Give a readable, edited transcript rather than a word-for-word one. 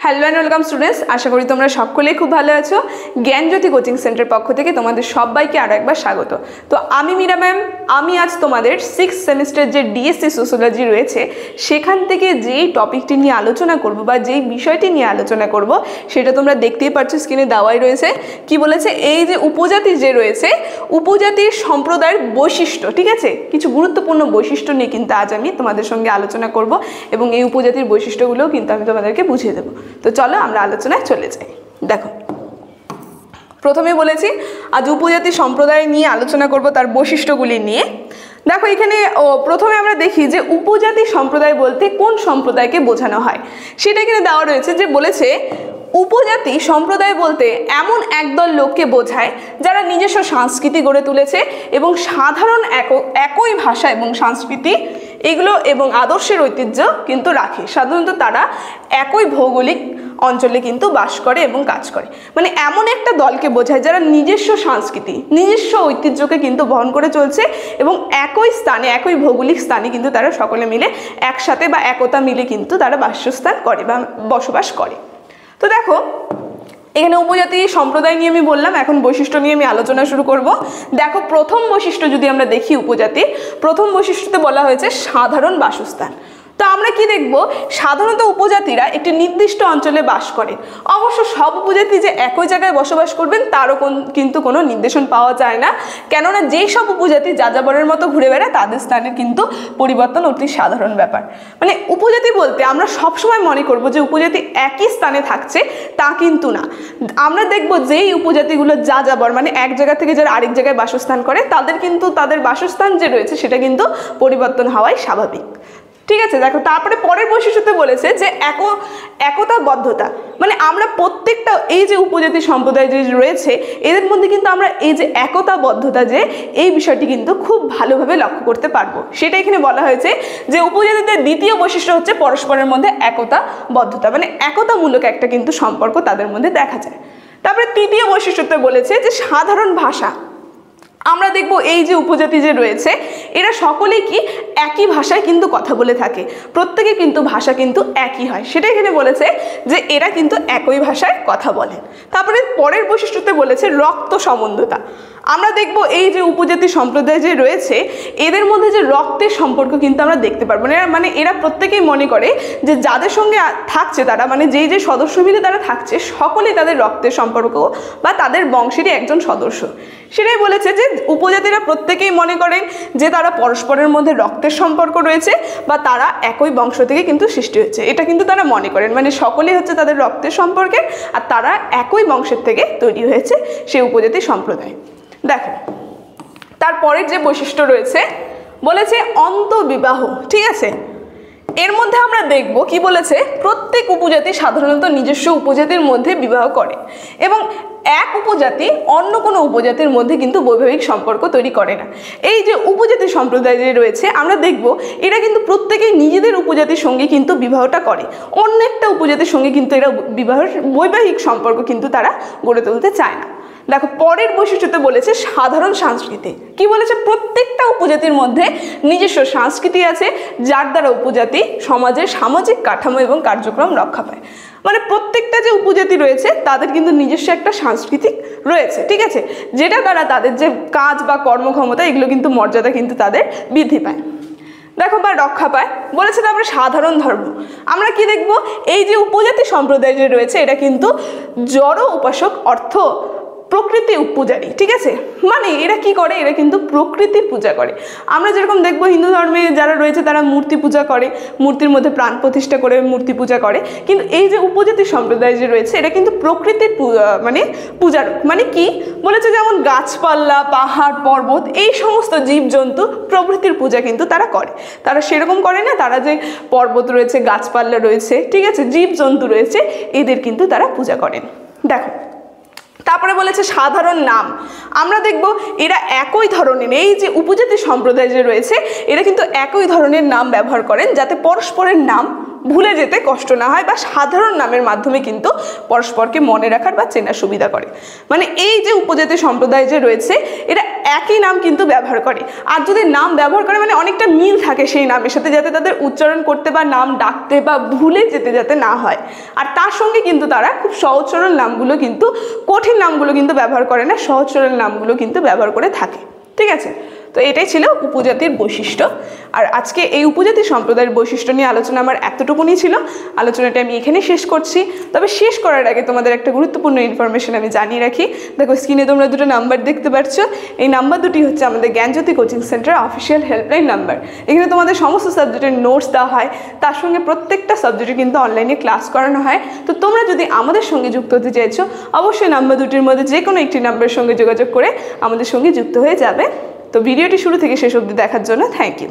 Hello and welcome students, আশা করি তোমরা সকলেই খুব ভালো আছো। জ্ঞানজ্যোতি কোচিং সেন্টার পক্ষ থেকে তোমাদের সবাইকে আরও একবার স্বাগত। তো আমি মীরা ম্যাম, আমি আজ তোমাদের 6th সেমিস্টার যে ডিএসসি সোশিওলজি রয়েছে সেখান থেকে যেই টপিকটি নিয়ে আলোচনা করব বা যেই বিষয়টি নিয়ে আলোচনা করব সেটা তোমরা দেখতেই পাচ্ছ, স্ক্রিনে দেওয়াই রয়েছে। কি বলেছে, এই যে উপজাতি যে রয়েছে, উপজাতির সম্প্রদায়ের বৈশিষ্ট্য, ঠিক আছে, কিছু গুরুত্বপূর্ণ বৈশিষ্ট্য নিয়ে কিন্তু আজ আমি তোমাদের সঙ্গে আলোচনা করব এবং এই উপজাতির বৈশিষ্ট্যগুলোও কিন্তু আমি তোমাদেরকে বুঝিয়ে দেবো। তো চলো আমরা আলোচনায় চলে যাই। দেখো, প্রথমে বলেছি আজ উপজাতি সম্প্রদায় নিয়ে আলোচনা করব, তার বৈশিষ্ট্যগুলি নিয়ে। দেখো এখানে প্রথমে আমরা দেখি যে উপজাতি সম্প্রদায় বলতে কোন সম্প্রদায়কে বোঝানো হয় সেটা এখানে দেওয়া রয়েছে। যে বলেছে উপজাতি সম্প্রদায় বলতে এমন একদল লোককে বোঝায় যারা নিজস্ব সংস্কৃতি গড়ে তুলেছে এবং সাধারণ একই ভাষা এবং সংস্কৃতি এগুলো এবং আদর্শের ঐতিহ্য কিন্তু রাখে। সাধারণত তারা একই ভৌগোলিক অঞ্চলে কিন্তু বাস করে এবং কাজ করে। মানে এমন একটা দলকে বোঝায় যারা নিজস্ব সংস্কৃতি, নিজস্ব ঐতিহ্যকে কিন্তু বহন করে চলছে এবং একই স্থানে, একই ভৌগোলিক স্থানে কিন্তু তারা সকলে মিলে একসাথে বা একতা মিলে কিন্তু তারা বাসস্থান করে বা বসবাস করে। তো দেখো এখানে উপজাতি সম্প্রদায় নিয়ে আমি বললাম, এখন বৈশিষ্ট্য নিয়ে আমি আলোচনা শুরু করব। দেখো প্রথম বৈশিষ্ট্য যদি আমরা দেখি উপজাতির, প্রথম বৈশিষ্ট্যতে বলা হয়েছে সাধারণ বাসস্থান। তো আমরা কি দেখব, সাধারণত উপজাতিরা একটি নির্দিষ্ট অঞ্চলে বাস করে। অবশ্য সব উপজাতি যে একই জায়গায় বসবাস করবেন তারও কিন্তু কোনো নির্দেশন পাওয়া যায় না, কেননা যেই সব উপজাতি যাযাবরের মতো ঘুরে বেড়ায় তাদের স্থানের কিন্তু পরিবর্তন অতি সাধারণ ব্যাপার। মানে উপজাতি বলতে আমরা সবসময় মনে করব যে উপজাতি একই স্থানে থাকছে, তা কিন্তু না। আমরা দেখব যেই উপজাতিগুলো যাযাবর, মানে এক জায়গা থেকে যারা আরেক জায়গায় বাসস্থান করে, তাদের কিন্তু তাদের বাসস্থান যে রয়েছে সেটা কিন্তু পরিবর্তন হওয়াই স্বাভাবিক, ঠিক আছে। দেখো তারপরে পরের বৈশিষ্ট্যতে বলেছে যে একতাবদ্ধতা। মানে আমরা প্রত্যেকটা এই যে উপজাতি সম্প্রদায় যে রয়েছে এদের মধ্যে কিন্তু আমরা এই যে একতাবদ্ধতা, যে এই বিষয়টি কিন্তু খুব ভালোভাবে লক্ষ্য করতে পারবো। সেটা এখানে বলা হয়েছে যে উপজাতিদের দ্বিতীয় বৈশিষ্ট্য হচ্ছে পরস্পরের মধ্যে একতাবদ্ধতা, মানে একতামূলক একটা কিন্তু সম্পর্ক তাদের মধ্যে দেখা যায়। তারপরে তৃতীয় বৈশিষ্ট্যতে বলেছে যে সাধারণ ভাষা। আমরা দেখব এই যে উপজাতি যে রয়েছে এরা সকলেই কি একই ভাষায় কিন্তু কথা বলে থাকে, প্রত্যেকে কিন্তু ভাষা কিন্তু একই হয়, সেটা এখানে বলেছে যে এরা কিন্তু একই ভাষায় কথা বলে। তারপরে পরের বৈশিষ্ট্যতে বলেছে রক্ত সম্বন্ধতা। আমরা দেখব এই যে উপজাতি সম্প্রদায় যে রয়েছে এদের মধ্যে যে রক্তের সম্পর্ক কিন্তু আমরা দেখতে পারবো না। মানে এরা প্রত্যেকেই মনে করে যে যাদের সঙ্গে থাকছে তারা, মানে যেই যে সদস্য মিলে তারা থাকছে সকলেই তাদের রক্তের সম্পর্ক বা তাদের বংশেরই একজন সদস্য। সেটাই বলেছে যে উপজাতিরা প্রত্যেকেই মনে করেন যে তারা পরস্পরের মধ্যে রক্তের সম্পর্ক রয়েছে বা তারা একই বংশ থেকে কিন্তু সৃষ্টি হয়েছে, এটা কিন্তু তারা মনে করেন। মানে সকলেই হচ্ছে তাদের রক্তের সম্পর্কে আর তারা একই বংশের থেকে তৈরি হয়েছে সেই উপজাতি সম্প্রদায়। দেখো তারপরের যে বৈশিষ্ট্য রয়েছে বলেছে অন্তঃবিবাহ, ঠিক আছে। এর মধ্যে আমরা দেখব কি বলেছে, প্রত্যেক উপজাতি সাধারণত নিজস্ব উপজাতির মধ্যে বিবাহ করে এবং এক উপজাতি অন্য কোনো উপজাতির মধ্যে কিন্তু বৈবাহিক সম্পর্ক তৈরি করে না। এই যে উপজাতি সম্প্রদায় যে রয়েছে আমরা দেখব এরা কিন্তু প্রত্যেকেই নিজেদের উপজাতির সঙ্গে কিন্তু বিবাহটা করে, অন্য একটা উপজাতির সঙ্গে কিন্তু এরা বৈবাহিক সম্পর্ক কিন্তু তারা গড়ে তুলতে চায় না। দেখো পরের বৈশিষ্ট্যতে বলেছে সাধারণ সংস্কৃতি। কি বলেছে, প্রত্যেকটা উপজাতির মধ্যে নিজস্ব সংস্কৃতি আছে যার দ্বারা উপজাতি সমাজের সামাজিক কাঠামো এবং কার্যক্রম রক্ষা পায়। মানে প্রত্যেকটা যে উপজাতি রয়েছে তাদের কিন্তু নিজস্ব একটা সাংস্কৃতিক রয়েছে, ঠিক আছে, যেটা দ্বারা তাদের যে কাজ বা কর্মক্ষমতা এগুলো কিন্তু মর্যাদা কিন্তু তাদের বৃদ্ধি পায়, দেখো বা রক্ষা পায়। বলেছে তারপরে সাধারণ ধর্ম। আমরা কি দেখব, এই যে উপজাতি সম্প্রদায় যে রয়েছে এটা কিন্তু জড় উপাসক অর্থ প্রকৃতি পূজারী, ঠিক আছে। মানে এরা কি করে, এরা কিন্তু প্রকৃতির পূজা করে। আমরা যেরকম দেখবো হিন্দু ধর্মে যারা রয়েছে তারা মূর্তি পূজা করে, মূর্তির মধ্যে প্রাণ প্রতিষ্ঠা করে মূর্তি পূজা করে, কিন্তু এই যে উপজাতি সম্প্রদায় যে রয়েছে এটা কিন্তু প্রকৃতির মানে পূজারক। মানে কি বলেছে, যেমন গাছপালা, পাহাড়, পর্বত, এই সমস্ত জীবজন্তু প্রভৃতির পূজা কিন্তু তারা করে। তারা সেরকম করে না, তারা যে পর্বত রয়েছে, গাছপালা রয়েছে, ঠিক আছে, জীবজন্তু রয়েছে, এদের কিন্তু তারা পূজা করেন। দেখো তারপরে বলেছে সাধারণ নাম। আমরা দেখব এরা একই ধরনের, এই যে উপজাতি সম্প্রদায় যে রয়েছে এরা কিন্তু একই ধরনের নাম ব্যবহার করেন যাতে পরস্পরের নাম ভুলে যেতে কষ্ট না হয় বা সাধারণ নামের মাধ্যমে কিন্তু পরস্পরকে মনে রাখার বা চেনার সুবিধা করে। মানে এই যে উপজাতি সম্প্রদায় যে রয়েছে এরা একই নাম কিন্তু ব্যবহার করে, আর যদি নাম ব্যবহার করে মানে অনেকটা মিল থাকে সেই নামের সাথে, যাতে তাদের উচ্চারণ করতে বা নাম ডাকতে বা ভুলে যেতে যাতে না হয়। আর তার সঙ্গে কিন্তু তারা খুব সহজ সরল নামগুলো কিন্তু, কঠিন নামগুলো কিন্তু ব্যবহার করে না, সহজ সরল নামগুলো কিন্তু ব্যবহার করে থাকে। ঠিক আছে, তো এটাই ছিল উপজাতির বৈশিষ্ট্য। আর আজকে এই উপজাতি সম্প্রদায়ের বৈশিষ্ট্য নিয়ে আলোচনা আমার এতটুকুনি ছিল। আলোচনাটা আমি এখানেই শেষ করছি। তবে শেষ করার আগে তোমাদের একটা গুরুত্বপূর্ণ ইনফরমেশন আমি জানিয়ে রাখি। দেখো স্ক্রিনে তোমরা দুটো নাম্বার দেখতে পাচ্ছ, এই নাম্বার দুটি হচ্ছে আমাদের Gyanjyoti coaching centre official helpline number. এখানে তোমাদের সমস্ত সাবজেক্টের নোটস দেওয়া হয়, তার সঙ্গে প্রত্যেকটা সাবজেক্টে কিন্তু অনলাইনে ক্লাস করানো হয়। তো তোমরা যদি আমাদের সঙ্গে যুক্ত হতে চাইছো অবশ্যই নাম্বার দুটির মধ্যে যে কোনো একটি নাম্বারের সঙ্গে যোগাযোগ করে আমাদের সঙ্গে যুক্ত হয়ে যাবে। তো ভিডিওটি শুরু থেকে শেষ অবধি দেখার জন্য থ্যাংক ইউ।